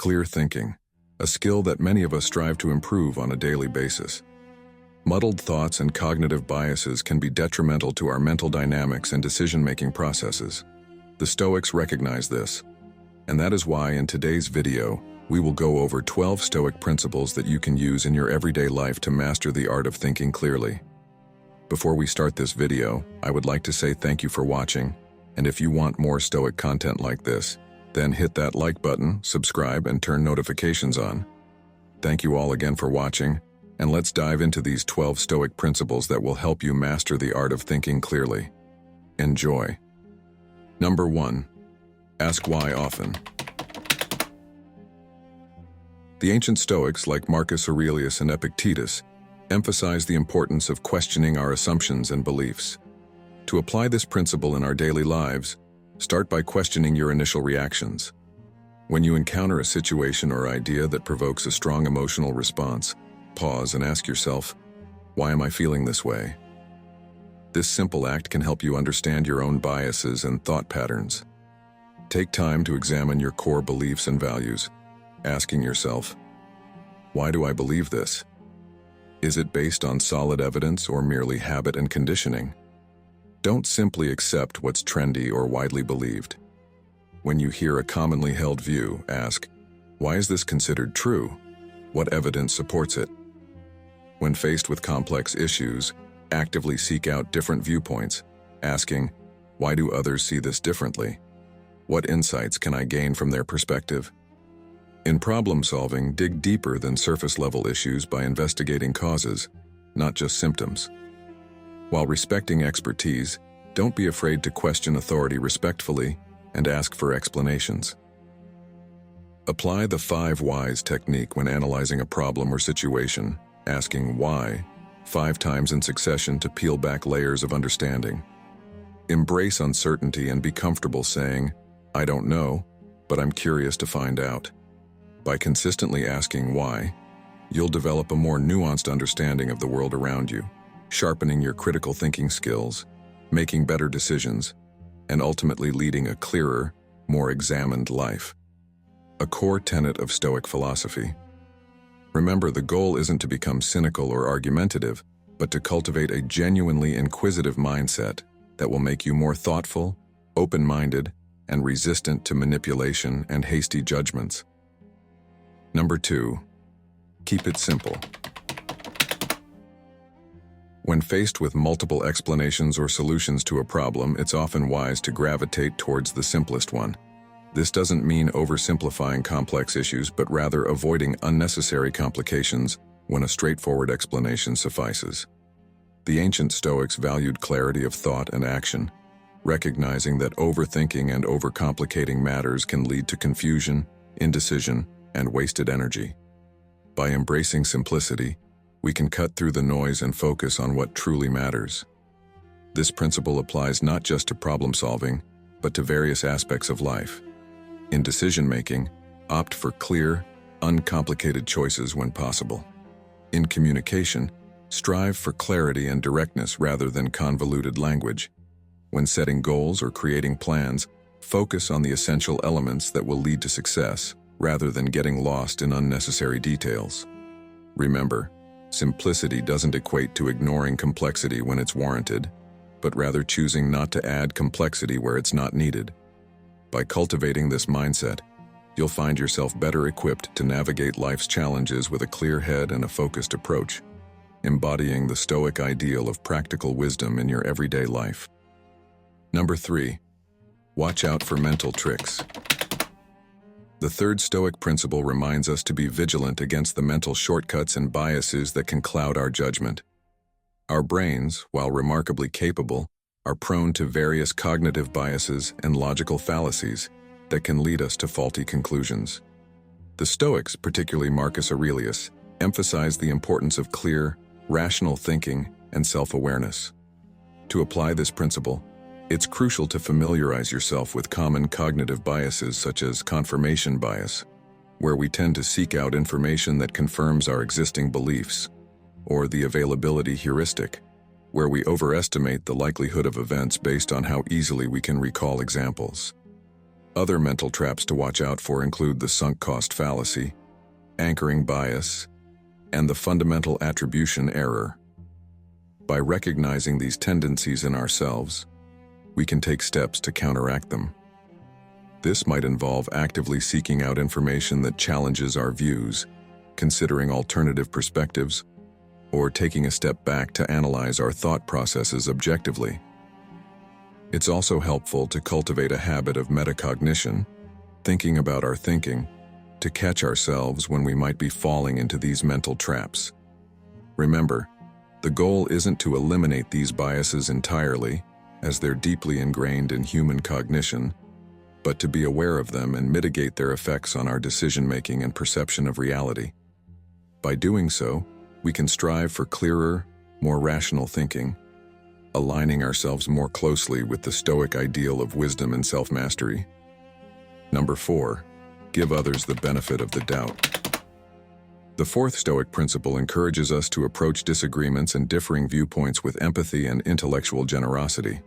Clear thinking, a skill that many of us strive to improve on a daily basis. Muddled thoughts and cognitive biases can be detrimental to our mental dynamics and decision-making processes. The Stoics recognize this, and that is why in today's video, we will go over 12 Stoic principles that you can use in your everyday life to master the art of thinking clearly. Before we start this video, I would like to say thank you for watching, and if you want more Stoic content like this, then hit that like button, subscribe, and turn notifications on. Thank you all again for watching, and let's dive into these 12 Stoic principles that will help you master the art of thinking clearly. Enjoy. Number 1. Ask why often. The ancient Stoics, like Marcus Aurelius and Epictetus, emphasize the importance of questioning our assumptions and beliefs. To apply this principle in our daily lives, start by questioning your initial reactions. When you encounter a situation or idea that provokes a strong emotional response, pause and ask yourself, why am I feeling this way? This simple act can help you understand your own biases and thought patterns. Take time to examine your core beliefs and values, asking yourself, why do I believe this? Is it based on solid evidence or merely habit and conditioning? Don't simply accept what's trendy or widely believed. When you hear a commonly held view, ask, why is this considered true? What evidence supports it? When faced with complex issues, actively seek out different viewpoints, asking, why do others see this differently? What insights can I gain from their perspective? In problem solving, dig deeper than surface-level issues by investigating causes, not just symptoms. While respecting expertise, don't be afraid to question authority respectfully and ask for explanations. Apply the 5 whys technique when analyzing a problem or situation, asking why 5 times in succession to peel back layers of understanding. Embrace uncertainty and be comfortable saying, I don't know, but I'm curious to find out. By consistently asking why, you'll develop a more nuanced understanding of the world around you, sharpening your critical thinking skills, making better decisions, and ultimately leading a clearer, more examined life. A core tenet of Stoic philosophy. Remember, the goal isn't to become cynical or argumentative, but to cultivate a genuinely inquisitive mindset that will make you more thoughtful, open-minded, and resistant to manipulation and hasty judgments. Number 2. Keep it simple. When faced with multiple explanations or solutions to a problem, it's often wise to gravitate towards the simplest one. This doesn't mean oversimplifying complex issues, but rather avoiding unnecessary complications when a straightforward explanation suffices. The ancient Stoics valued clarity of thought and action, recognizing that overthinking and overcomplicating matters can lead to confusion, indecision, and wasted energy. By embracing simplicity, we can cut through the noise and focus on what truly matters. This principle applies not just to problem solving, but to various aspects of life. In decision-making, opt for clear, uncomplicated choices when possible. In communication, strive for clarity and directness rather than convoluted language. When setting goals or creating plans, focus on the essential elements that will lead to success, rather than getting lost in unnecessary details. Remember, simplicity doesn't equate to ignoring complexity when it's warranted, but rather choosing not to add complexity where it's not needed. By cultivating this mindset, you'll find yourself better equipped to navigate life's challenges with a clear head and a focused approach, embodying the Stoic ideal of practical wisdom in your everyday life. Number 3. Watch out for mental tricks. The third Stoic principle reminds us to be vigilant against the mental shortcuts and biases that can cloud our judgment. Our brains, while remarkably capable, are prone to various cognitive biases and logical fallacies that can lead us to faulty conclusions. The Stoics, particularly Marcus Aurelius, emphasized the importance of clear, rational thinking and self-awareness. To apply this principle, it's crucial to familiarize yourself with common cognitive biases such as confirmation bias, where we tend to seek out information that confirms our existing beliefs, or the availability heuristic, where we overestimate the likelihood of events based on how easily we can recall examples. Other mental traps to watch out for include the sunk cost fallacy, anchoring bias, and the fundamental attribution error. By recognizing these tendencies in ourselves, we can take steps to counteract them. This might involve actively seeking out information that challenges our views, considering alternative perspectives, or taking a step back to analyze our thought processes objectively. It's also helpful to cultivate a habit of metacognition, thinking about our thinking, to catch ourselves when we might be falling into these mental traps. Remember, the goal isn't to eliminate these biases entirely, as they're deeply ingrained in human cognition, but to be aware of them and mitigate their effects on our decision-making and perception of reality. By doing so, we can strive for clearer, more rational thinking, aligning ourselves more closely with the Stoic ideal of wisdom and self-mastery. Number 4, give others the benefit of the doubt. The fourth Stoic principle encourages us to approach disagreements and differing viewpoints with empathy and intellectual generosity.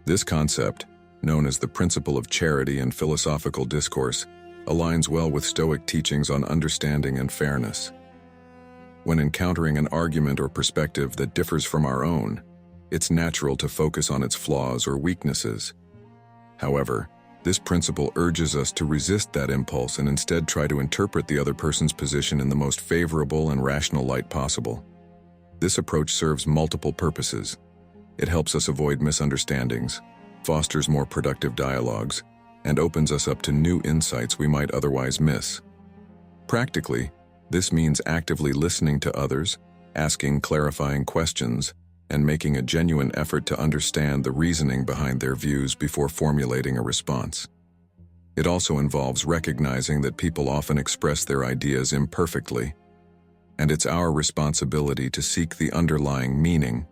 This concept, known as the principle of charity in philosophical discourse, aligns well with Stoic teachings on understanding and fairness. When encountering an argument or perspective that differs from our own, it's natural to focus on its flaws or weaknesses. However, this principle urges us to resist that impulse and instead try to interpret the other person's position in the most favorable and rational light possible. This approach serves multiple purposes. It helps us avoid misunderstandings, fosters more productive dialogues, and opens us up to new insights we might otherwise miss. Practically, this means actively listening to others, asking clarifying questions, and making a genuine effort to understand the reasoning behind their views before formulating a response. It also involves recognizing that people often express their ideas imperfectly, and it's our responsibility to seek the underlying meaning,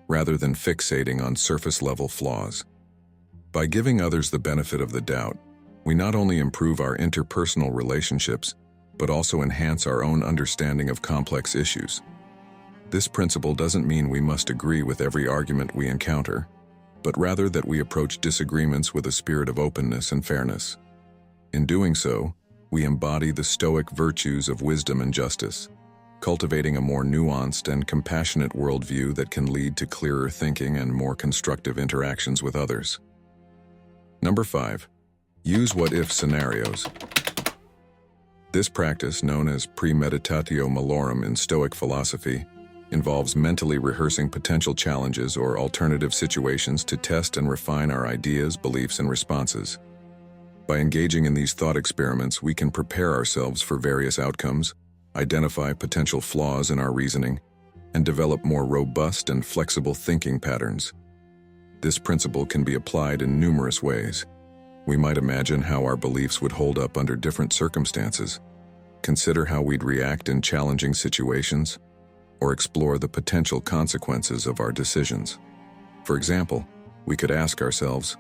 rather than fixating on surface-level flaws. By giving others the benefit of the doubt, we not only improve our interpersonal relationships, but also enhance our own understanding of complex issues. This principle doesn't mean we must agree with every argument we encounter, but rather that we approach disagreements with a spirit of openness and fairness. In doing so, we embody the Stoic virtues of wisdom and justice, cultivating a more nuanced and compassionate worldview that can lead to clearer thinking and more constructive interactions with others. Number 5, use what-if scenarios. This practice, known as premeditatio malorum in Stoic philosophy, involves mentally rehearsing potential challenges or alternative situations to test and refine our ideas, beliefs, and responses. By engaging in these thought experiments, we can prepare ourselves for various outcomes, identify potential flaws in our reasoning, and develop more robust and flexible thinking patterns. This principle can be applied in numerous ways. We might imagine how our beliefs would hold up under different circumstances, consider how we'd react in challenging situations, or explore the potential consequences of our decisions. For example, we could ask ourselves,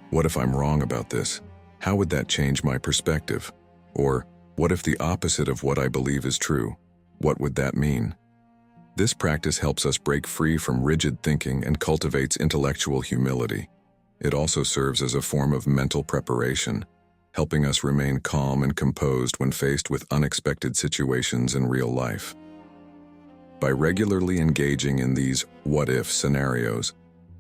what if I'm wrong about this? How would that change my perspective? Or, what if the opposite of what I believe is true? What would that mean? This practice helps us break free from rigid thinking and cultivates intellectual humility. It also serves as a form of mental preparation, helping us remain calm and composed when faced with unexpected situations in real life. By regularly engaging in these what-if scenarios,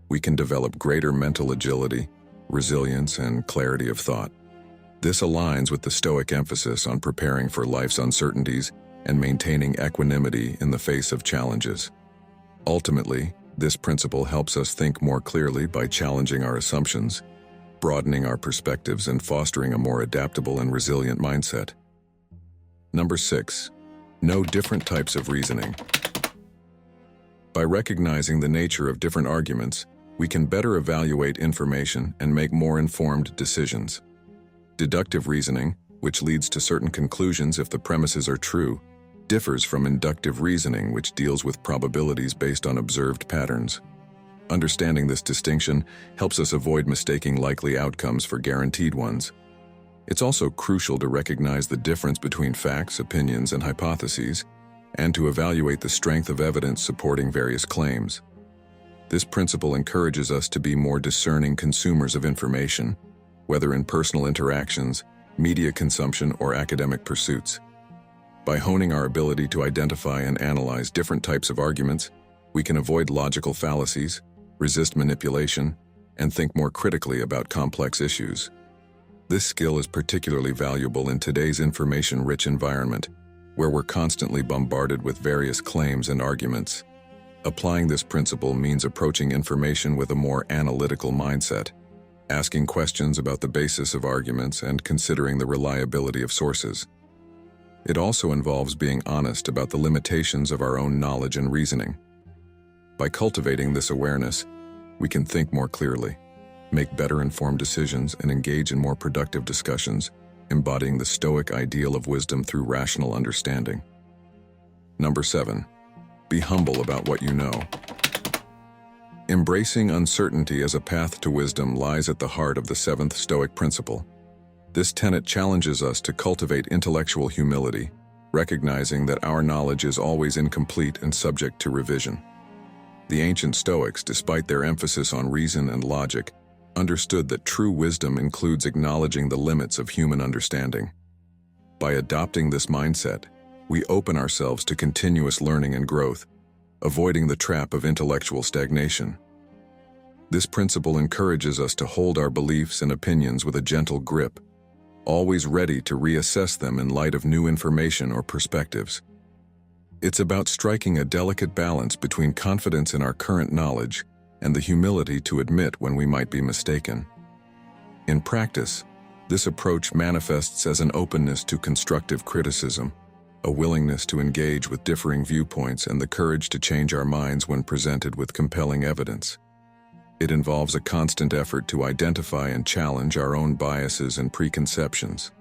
we can develop greater mental agility, resilience, and clarity of thought. This aligns with the Stoic emphasis on preparing for life's uncertainties and maintaining equanimity in the face of challenges. Ultimately, this principle helps us think more clearly by challenging our assumptions, broadening our perspectives, and fostering a more adaptable and resilient mindset. Number 6, know different types of reasoning. By recognizing the nature of different arguments, we can better evaluate information and make more informed decisions. Deductive reasoning, which leads to certain conclusions if the premises are true, differs from inductive reasoning, which deals with probabilities based on observed patterns. Understanding this distinction helps us avoid mistaking likely outcomes for guaranteed ones. It's also crucial to recognize the difference between facts, opinions, and hypotheses, and to evaluate the strength of evidence supporting various claims. This principle encourages us to be more discerning consumers of information, whether in personal interactions, media consumption, or academic pursuits. By honing our ability to identify and analyze different types of arguments, we can avoid logical fallacies, resist manipulation, and think more critically about complex issues. This skill is particularly valuable in today's information-rich environment, where we're constantly bombarded with various claims and arguments. Applying this principle means approaching information with a more analytical mindset, asking questions about the basis of arguments and considering the reliability of sources. It also involves being honest about the limitations of our own knowledge and reasoning. By cultivating this awareness, we can think more clearly, make better informed decisions, and engage in more productive discussions, embodying the Stoic ideal of wisdom through rational understanding. Number 7. Be humble about what you know. Embracing uncertainty as a path to wisdom lies at the heart of the 7th Stoic principle. This tenet challenges us to cultivate intellectual humility, recognizing that our knowledge is always incomplete and subject to revision. The ancient Stoics, despite their emphasis on reason and logic, understood that true wisdom includes acknowledging the limits of human understanding. By adopting this mindset, we open ourselves to continuous learning and growth, avoiding the trap of intellectual stagnation. This principle encourages us to hold our beliefs and opinions with a gentle grip, always ready to reassess them in light of new information or perspectives. It's about striking a delicate balance between confidence in our current knowledge and the humility to admit when we might be mistaken. In practice, this approach manifests as an openness to constructive criticism, a willingness to engage with differing viewpoints, and the courage to change our minds when presented with compelling evidence. It involves a constant effort to identify and challenge our own biases and preconceptions.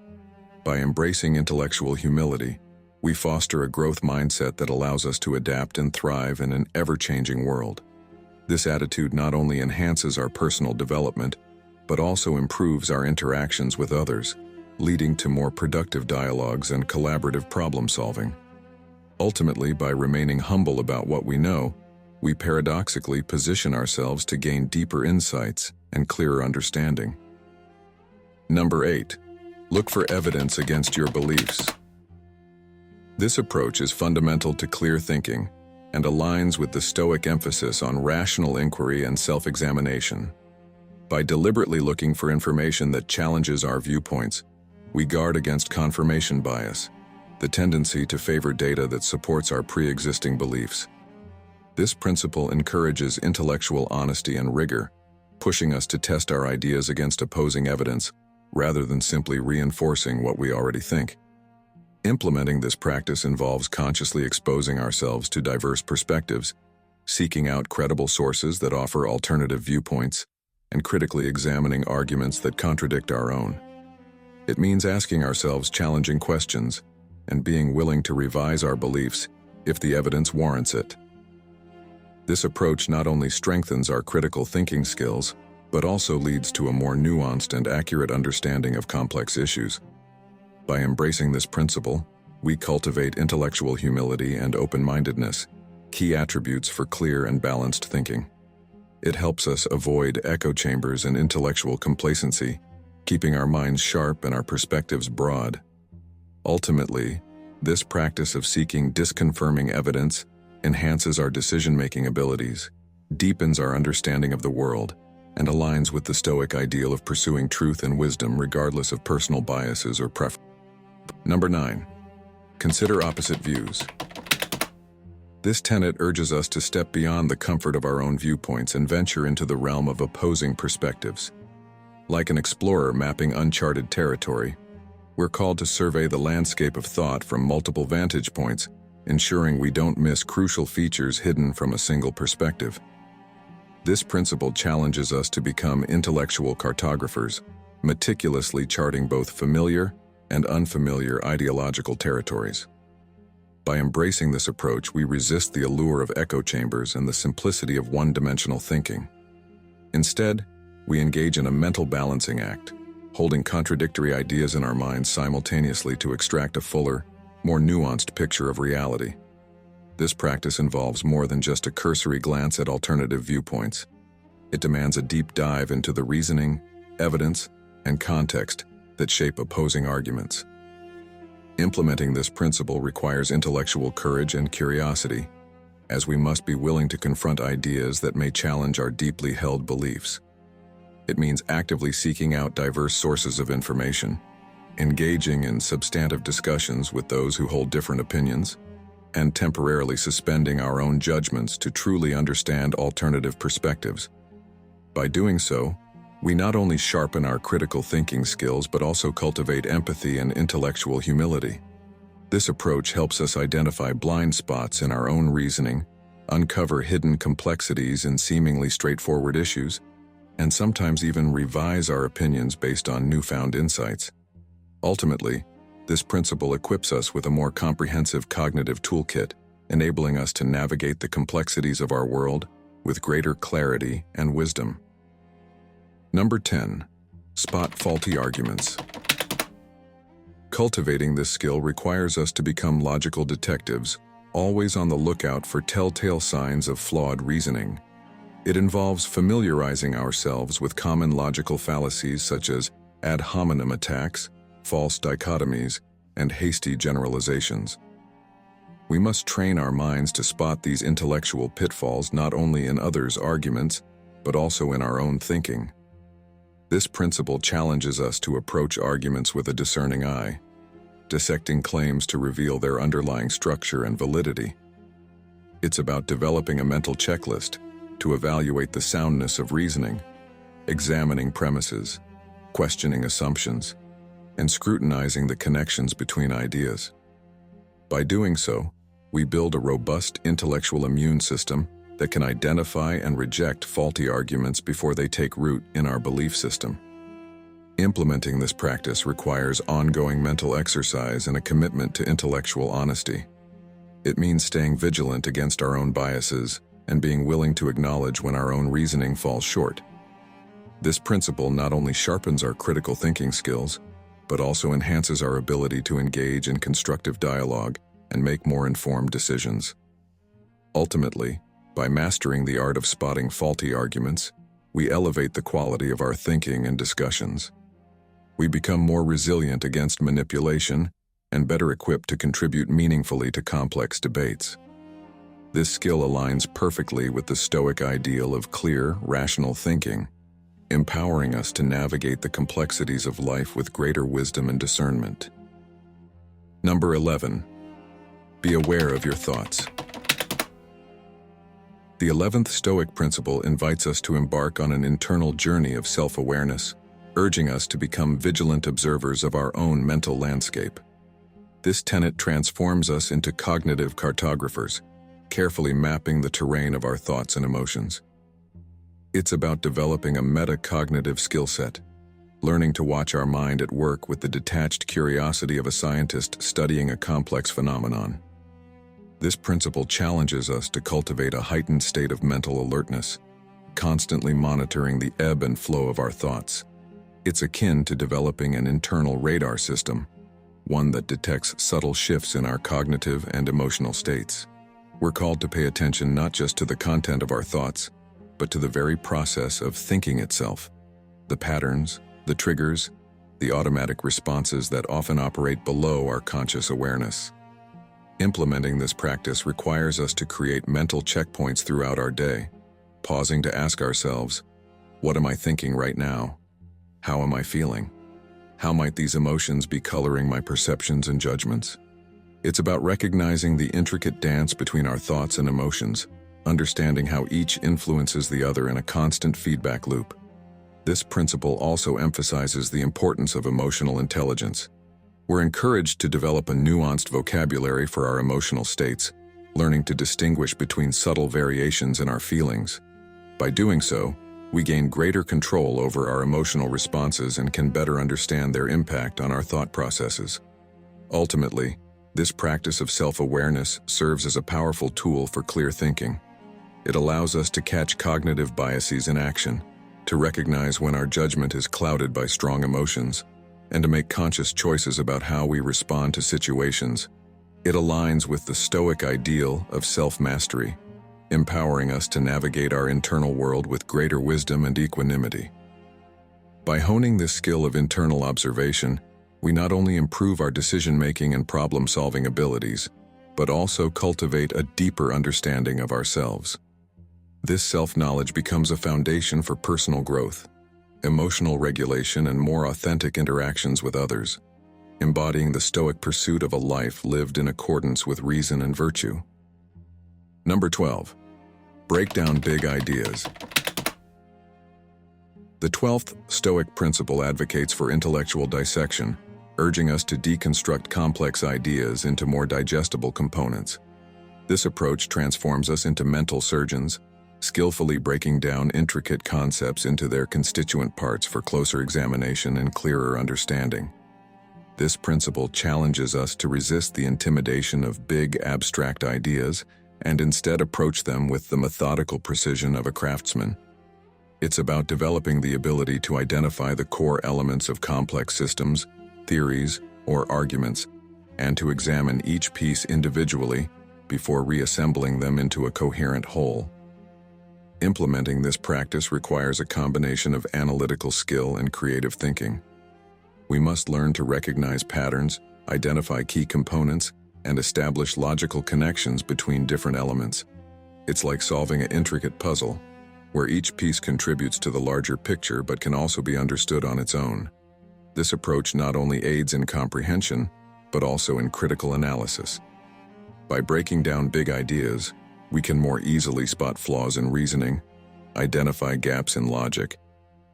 By embracing intellectual humility, we foster a growth mindset that allows us to adapt and thrive in an ever-changing world. This attitude not only enhances our personal development, but also improves our interactions with others, leading to more productive dialogues and collaborative problem-solving. Ultimately, by remaining humble about what we know, we paradoxically position ourselves to gain deeper insights and clearer understanding. Number 8. Look for evidence against your beliefs. This approach is fundamental to clear thinking and aligns with the Stoic emphasis on rational inquiry and self-examination. By deliberately looking for information that challenges our viewpoints, we guard against confirmation bias, the tendency to favor data that supports our pre-existing beliefs. This principle encourages intellectual honesty and rigor, pushing us to test our ideas against opposing evidence rather than simply reinforcing what we already think. Implementing this practice involves consciously exposing ourselves to diverse perspectives, seeking out credible sources that offer alternative viewpoints, and critically examining arguments that contradict our own. It means asking ourselves challenging questions and being willing to revise our beliefs if the evidence warrants it. This approach not only strengthens our critical thinking skills, but also leads to a more nuanced and accurate understanding of complex issues. By embracing this principle, we cultivate intellectual humility and open-mindedness, key attributes for clear and balanced thinking. It helps us avoid echo chambers and intellectual complacency, keeping our minds sharp and our perspectives broad. Ultimately, this practice of seeking disconfirming evidence enhances our decision-making abilities, deepens our understanding of the world, and aligns with the Stoic ideal of pursuing truth and wisdom regardless of personal biases or preferences. Number 9. Consider opposite views. This tenet urges us to step beyond the comfort of our own viewpoints and venture into the realm of opposing perspectives. Like an explorer mapping uncharted territory, we're called to survey the landscape of thought from multiple vantage points, ensuring we don't miss crucial features hidden from a single perspective. This principle challenges us to become intellectual cartographers, meticulously charting both familiar and unfamiliar ideological territories. By embracing this approach, we resist the allure of echo chambers and the simplicity of one-dimensional thinking. Instead, we engage in a mental balancing act, holding contradictory ideas in our minds simultaneously to extract a fuller, more nuanced picture of reality. This practice involves more than just a cursory glance at alternative viewpoints. It demands a deep dive into the reasoning, evidence, and context that shape opposing arguments. Implementing this principle requires intellectual courage and curiosity, as we must be willing to confront ideas that may challenge our deeply held beliefs. It means actively seeking out diverse sources of information, engaging in substantive discussions with those who hold different opinions, and temporarily suspending our own judgments to truly understand alternative perspectives. By doing so, we not only sharpen our critical thinking skills but also cultivate empathy and intellectual humility. This approach helps us identify blind spots in our own reasoning, uncover hidden complexities in seemingly straightforward issues, and sometimes even revise our opinions based on newfound insights. Ultimately, this principle equips us with a more comprehensive cognitive toolkit, enabling us to navigate the complexities of our world with greater clarity and wisdom. Number 10. Spot faulty arguments. Cultivating this skill requires us to become logical detectives, always on the lookout for telltale signs of flawed reasoning. It involves familiarizing ourselves with common logical fallacies such as ad hominem attacks, false dichotomies, and hasty generalizations. We must train our minds to spot these intellectual pitfalls not only in others' arguments, but also in our own thinking. This principle challenges us to approach arguments with a discerning eye, dissecting claims to reveal their underlying structure and validity. It's about developing a mental checklist to evaluate the soundness of reasoning, examining premises, questioning assumptions, and scrutinizing the connections between ideas. By doing so, we build a robust intellectual immune system that can identify and reject faulty arguments before they take root in our belief system. Implementing this practice requires ongoing mental exercise and a commitment to intellectual honesty. It means staying vigilant against our own biases and being willing to acknowledge when our own reasoning falls short. This principle not only sharpens our critical thinking skills, but also enhances our ability to engage in constructive dialogue and make more informed decisions. Ultimately, by mastering the art of spotting faulty arguments, we elevate the quality of our thinking and discussions. We become more resilient against manipulation and better equipped to contribute meaningfully to complex debates. This skill aligns perfectly with the Stoic ideal of clear, rational thinking, empowering us to navigate the complexities of life with greater wisdom and discernment. Number 11. Be aware of your thoughts. The 11th Stoic principle invites us to embark on an internal journey of self-awareness, urging us to become vigilant observers of our own mental landscape. This tenet transforms us into cognitive cartographers, carefully mapping the terrain of our thoughts and emotions. It's about developing a metacognitive skill set, learning to watch our mind at work with the detached curiosity of a scientist studying a complex phenomenon. This principle challenges us to cultivate a heightened state of mental alertness, constantly monitoring the ebb and flow of our thoughts. It's akin to developing an internal radar system, one that detects subtle shifts in our cognitive and emotional states. We're called to pay attention not just to the content of our thoughts, but to the very process of thinking itself, the patterns, the triggers, the automatic responses that often operate below our conscious awareness. Implementing this practice requires us to create mental checkpoints throughout our day, pausing to ask ourselves, what am I thinking right now? How am I feeling? How might these emotions be coloring my perceptions and judgments? It's about recognizing the intricate dance between our thoughts and emotions, understanding how each influences the other in a constant feedback loop. This principle also emphasizes the importance of emotional intelligence. We're encouraged to develop a nuanced vocabulary for our emotional states, learning to distinguish between subtle variations in our feelings. By doing so, we gain greater control over our emotional responses and can better understand their impact on our thought processes. Ultimately, this practice of self-awareness serves as a powerful tool for clear thinking. It allows us to catch cognitive biases in action, to recognize when our judgment is clouded by strong emotions, and to make conscious choices about how we respond to situations. It aligns with the Stoic ideal of self-mastery, empowering us to navigate our internal world with greater wisdom and equanimity. By honing this skill of internal observation, we not only improve our decision-making and problem-solving abilities, but also cultivate a deeper understanding of ourselves. This self-knowledge becomes a foundation for personal growth, emotional regulation, and more authentic interactions with others, embodying the Stoic pursuit of a life lived in accordance with reason and virtue. Number 12. Break down big ideas. The 12th Stoic principle advocates for intellectual dissection, urging us to deconstruct complex ideas into more digestible components. This approach transforms us into mental surgeons, skillfully breaking down intricate concepts into their constituent parts for closer examination and clearer understanding. This principle challenges us to resist the intimidation of big, abstract ideas and instead approach them with the methodical precision of a craftsman. It's about developing the ability to identify the core elements of complex systems, theories, or arguments, and to examine each piece individually before reassembling them into a coherent whole. Implementing this practice requires a combination of analytical skill and creative thinking. We must learn to recognize patterns, identify key components, and establish logical connections between different elements. It's like solving an intricate puzzle, where each piece contributes to the larger picture but can also be understood on its own. This approach not only aids in comprehension, but also in critical analysis. By breaking down big ideas, we can more easily spot flaws in reasoning, identify gaps in logic,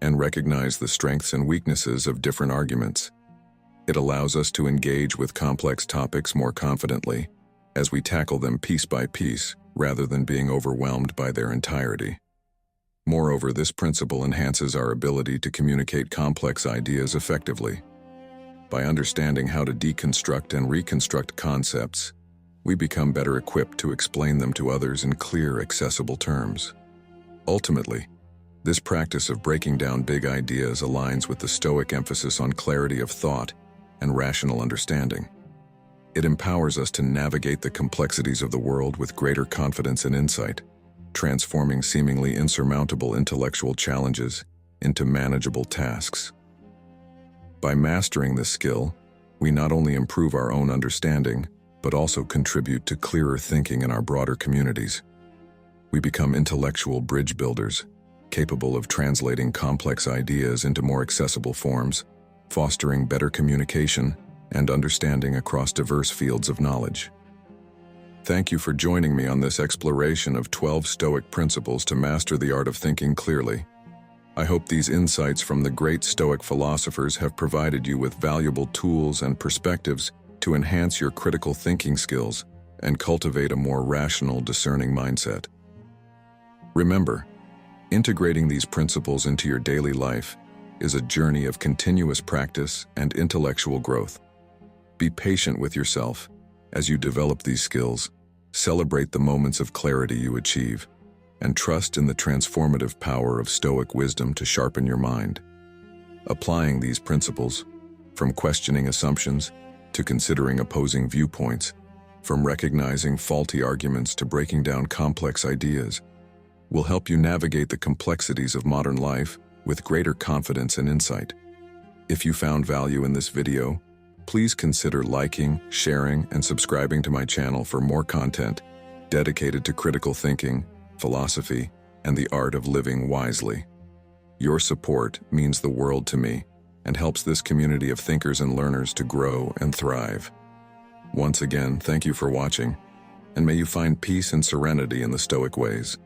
and recognize the strengths and weaknesses of different arguments. It allows us to engage with complex topics more confidently, as we tackle them piece by piece, rather than being overwhelmed by their entirety. Moreover, this principle enhances our ability to communicate complex ideas effectively. By understanding how to deconstruct and reconstruct concepts, we become better equipped to explain them to others in clear, accessible terms. Ultimately, this practice of breaking down big ideas aligns with the Stoic emphasis on clarity of thought and rational understanding. It empowers us to navigate the complexities of the world with greater confidence and insight, transforming seemingly insurmountable intellectual challenges into manageable tasks. By mastering this skill, we not only improve our own understanding, but also contribute to clearer thinking in our broader communities. We become intellectual bridge builders, capable of translating complex ideas into more accessible forms, fostering better communication and understanding across diverse fields of knowledge. Thank you for joining me on this exploration of 12 Stoic principles to master the art of thinking clearly. I hope these insights from the great Stoic philosophers have provided you with valuable tools and perspectives to enhance your critical thinking skills and cultivate a more rational, discerning mindset. Remember, integrating these principles into your daily life is a journey of continuous practice and intellectual growth. Be patient with yourself as you develop these skills, celebrate the moments of clarity you achieve, and trust in the transformative power of Stoic wisdom to sharpen your mind. Applying these principles, from questioning assumptions to considering opposing viewpoints, from recognizing faulty arguments to breaking down complex ideas, will help you navigate the complexities of modern life with greater confidence and insight. If you found value in this video, please consider liking, sharing, and subscribing to my channel for more content dedicated to critical thinking, philosophy, and the art of living wisely. Your support means the world to me and helps this community of thinkers and learners to grow and thrive. Once again, thank you for watching, and may you find peace and serenity in the Stoic ways.